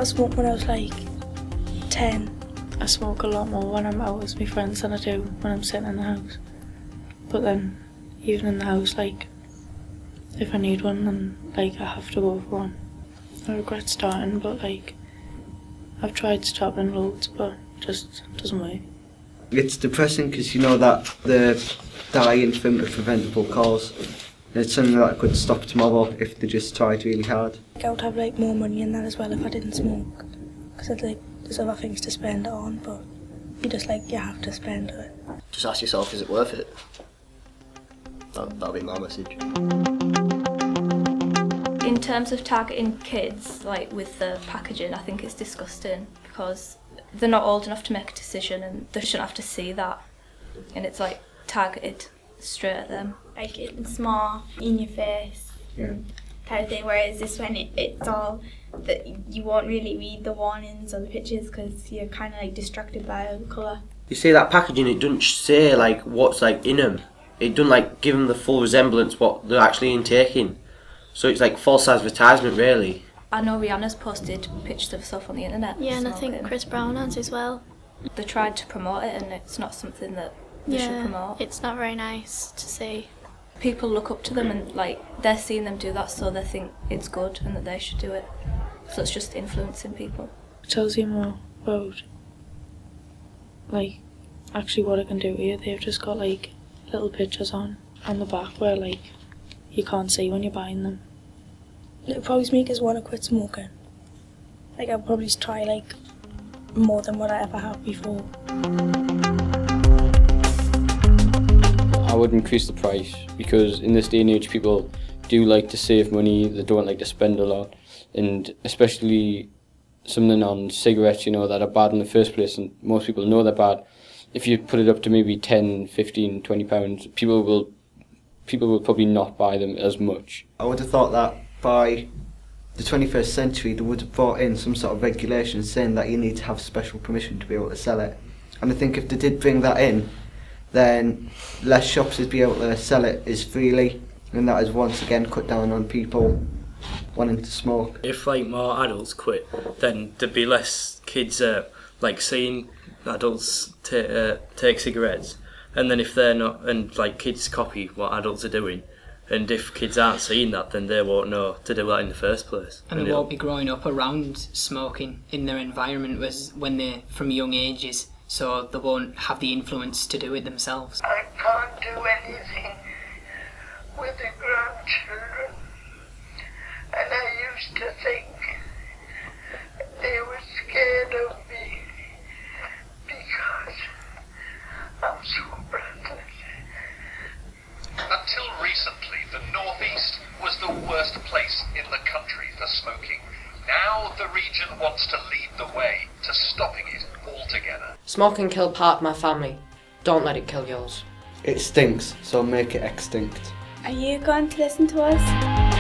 started smoking when I was like 10. I smoke a lot more when I'm out with my friends than I do when I'm sitting in the house. But then, even in the house, like, if I need one, then like I have to go for one. I regret starting, but like, I've tried stopping loads, but it just doesn't work. It's depressing because you know that they're dying from a preventable cause. And it's something that could stop tomorrow if they just tried really hard. I would have like more money in that as well if I didn't smoke, because like there's other things to spend it on, but you have to spend it. Just ask yourself, is it worth it? That'll be my message. In terms of targeting kids, like with the packaging, I think it's disgusting because they're not old enough to make a decision and they shouldn't have to see that. And it's like targeted straight at them. Like it's more in your face type of thing, whereas this one it's all that you won't really read the warnings or the pictures because you're kind of like distracted by the colour. You see that packaging, it doesn't say like what's like in them. It doesn't like give them the full resemblance what they're actually intaking. So it's like false advertisement really. I know Rihanna's posted pictures of herself on the internet. Yeah, and I think Chris Brown has as well. They tried to promote it and it's not something that they should promote. It's not very nice to see. People look up to them and like they're seeing them do that, so they think it's good and that they should do it. So it's just influencing people. It tells you more about like actually what it can do to you. They've just got like little pictures on the back where like you can't see when you're buying them. It would probably make us want to quit smoking. Like I'd probably try like more than what I ever have before. I would increase the price because in this day and age people do like to save money, they don't like to spend a lot, and especially something on cigarettes, you know, that are bad in the first place and most people know they're bad. If you put it up to maybe 10, 15, 20 pounds, people will probably not buy them as much. I would have thought that by the 21st century they would have brought in some sort of regulation saying that you need to have special permission to be able to sell it. And I think if they did bring that in, then less shops would be able to sell it as freely, and that is once again cut down on people wanting to smoke. If like more adults quit, then there'd be less kids like seeing adults take cigarettes, and then if they're not, and like kids copy what adults are doing, and if kids aren't seeing that, then they won't know to do that in the first place. And they won't be growing up around smoking in their environment when they're from young ages, so they won't have the influence to do it themselves. I can't do anything with the grandchildren, and I used to think they were scared of me because I'm so breathless. Until recently, the Northeast was the worst place in the country for smoking. Now the region wants to lead the way to stopping it altogether. Smoking killed part of my family. Don't let it kill yours. It stinks, so make it extinct. Are you going to listen to us?